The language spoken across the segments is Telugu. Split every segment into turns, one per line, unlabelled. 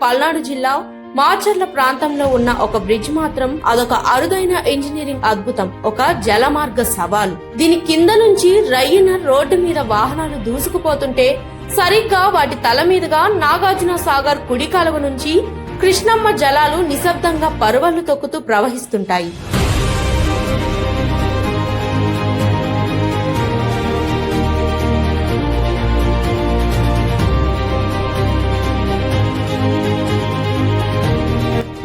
పల్నాడు జిల్లా మాచర్ల ప్రాంతంలో ఉన్న ఒక బ్రిడ్జ్ మాత్రం అదొక అరుదైన ఇంజనీరింగ్ అద్భుతం, ఒక జలమార్గ సవాలు. దీని కింద నుంచి రయ్యన రోడ్డు మీద వాహనాలు దూసుకుపోతుంటే సరిగ్గా వాటి తల మీదుగా నాగార్జున సాగర్ కుడి కాలువ నుంచి కృష్ణమ్మ జలాలు నిశ్శబ్దంగా పరువళ్లు తొక్కుతూ ప్రవహిస్తుంటాయి.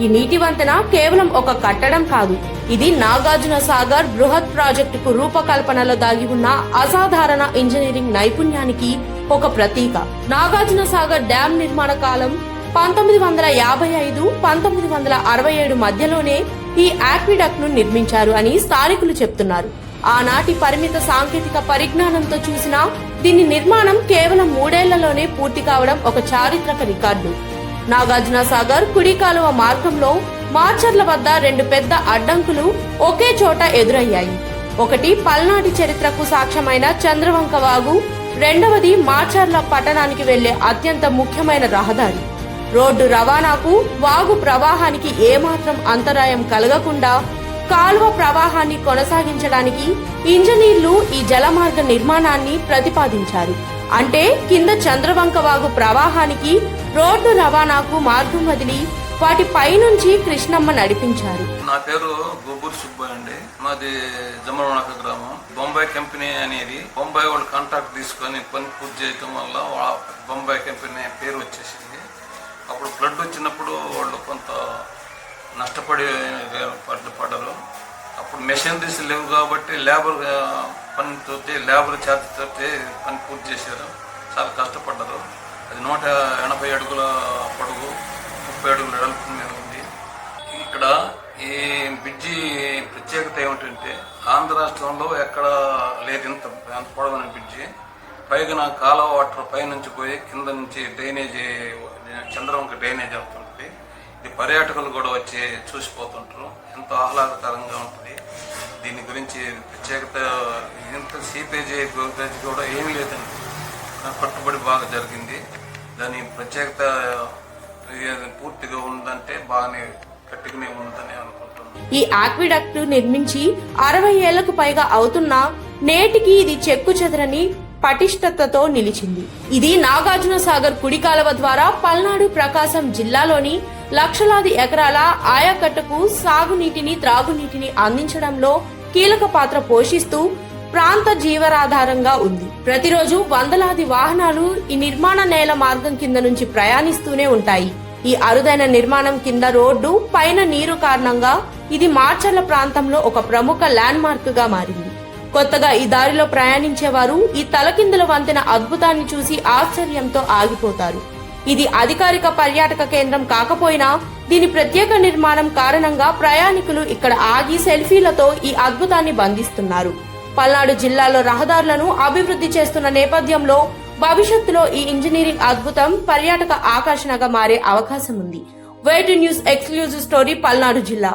ఈ నీటి వంతెన కేవలం ఒక కట్టడం కాదు, ఇది నాగార్జున సాగర్ బృహత్ ప్రాజెక్టుకు రూపకల్పనలో దాగి ఉన్న అసాధారణ ఇంజనీరింగ్ నైపుణ్యానికి ఒక ప్రతీక. నాగార్జున సాగర్ డ్యాం నిర్మాణ కాలం 1955-1967 మధ్యలోనే ఈ ఆక్విడక్ట్ ను నిర్మించారు అని స్థానికులు చెప్తున్నారు. ఆనాటి పరిమిత సాంకేతిక పరిజ్ఞానంతో చూసినా దీని నిర్మాణం కేవలం 3 ఏళ్లలోనే పూర్తి కావడం ఒక చారిత్రక రికార్డు. నాగార్జున సాగర్ కుడి కాలువ మార్గంలో మాచర్ల వద్ద 2 పెద్ద అడ్డంకులు ఒకే చోట ఎదురయ్యాయి. ఒకటి పల్నాటి చరిత్రకు సాక్ష్యమైన చంద్రవంక వాగు, రెండవది మాచర్ల పట్టణానికి వెళ్లే అత్యంత ముఖ్యమైన రహదారి. రోడ్డు రవాణాకు, వాగు ప్రవాహానికి ఏమాత్రం అంతరాయం కలగకుండా కాలువ ప్రవాహాన్ని కొనసాగించడానికి ఇంజనీర్లు ఈ జలమార్గ నిర్మాణాన్ని ప్రతిపాదించారు. అంటే కింద చంద్రవంక వాగు ప్రవాహానికి, రోడ్డు రవాణాకు మార్గం వదిలి వాటి పైనుంచి కృష్ణమ్మ నడిపించారు.
నా పేరు గోబూరి సుబ్బయ్య అండి. మాది జమలవాక గ్రామం. బొంబాయి కంపెనీ అనేది బొంబాయి వాళ్ళు కాంట్రాక్ట్ తీసుకొని పని పూర్తి చేయటం వల్ల బొంబాయి కంపెనీ పేరు వచ్చేసింది. అప్పుడు ఫ్లడ్ వచ్చినప్పుడు వాళ్ళు కొంత నష్టపడి పడ్డారు. అప్పుడు మెషినరీస్ లేవు కాబట్టి లేబర్ చేతితో పని పూర్తి చేశారు. చాలా కష్టపడ్డారు. అది 180 అడుగుల పొడుగు, 30 అడుగుల వెడల్పు మీద ఉంది. ఇక్కడ ఈ బ్రిడ్జి ప్రత్యేకత ఏమిటంటే ఆంధ్ర రాష్ట్రంలో ఎక్కడ లేదు ఇంత పొడవైన బ్రిడ్జి. పైగా కాలువ వాటర్ పైనుంచి పోయి కింద నుంచి డ్రైనేజీ, చంద్రవంక డ్రైనేజ్ అవుతుంటుంది. ఇది పర్యాటకులు కూడా వచ్చి చూసిపోతుంటారు. ఎంతో ఆహ్లాదకరంగా ఉంటుంది. దీని గురించి ప్రత్యేకత ఇంత సీపేజీ కూడా ఏమీ లేదండి. కట్టుబడి బాగా జరిగింది. దాని ప్రత్యేకత పూర్తిగా ఉందంటే బాగానే గట్టిగానే ఉందని అనుకుంటున్నాను.
ఈ ఆక్విడక్ట్ నిర్మించి 60 ఏళ్లకు పైగా అవుతున్నా నేటికి ఇది చెక్కు చెదరని పటిష్టతతో నిలిచింది. ఇది నాగార్జున సాగర్ కుడి కాలువ ద్వారా పల్నాడు, ప్రకాశం జిల్లాలోని లక్షలాది ఎకరాల ఆయకట్టుకు సాగునీటిని, త్రాగునీటిని అందించడంలో కీలక పాత్ర పోషిస్తూ ప్రాంత జీవనాధారంగా ఉంది. ప్రతిరోజు వందలాది వాహనాలు ఈ నిర్మాణ నేల మార్గం కింద నుంచి ప్రయాణిస్తూనే ఉంటాయి. ఈ అరుదైన నిర్మాణం కింద రోడ్డు, పైన నీరు కారణంగా ఇది మాచర్ల ప్రాంతంలో ఒక ప్రముఖ ల్యాండ్ మార్క్ గా మారింది. కొత్తగా ఈ దారిలో ప్రయాణించేవారు ఈ తలకిందుల వంతెన అద్భుతాన్ని చూసి ఆశ్చర్యంతో ఆగిపోతారు. ఇది అధికారిక పర్యాటక కేంద్రం కాకపోయినా దీని ప్రత్యేక నిర్మాణం కారణంగా ప్రయాణికులు ఇక్కడ ఆగి సెల్ఫీలతో ఈ అద్భుతాన్ని బంధిస్తున్నారు. పల్నాడు జిల్లాలో రహదారులను అభివృద్ధి చేస్తున్న నేపథ్యంలో భవిష్యత్తులో ఈ ఇంజనీరింగ్ అద్భుతం పర్యాటక ఆకర్షణగా మారే అవకాశం ఉంది. వే2 న్యూస్ ఎక్స్క్లూజివ్ స్టోరీ, పల్నాడు జిల్లా.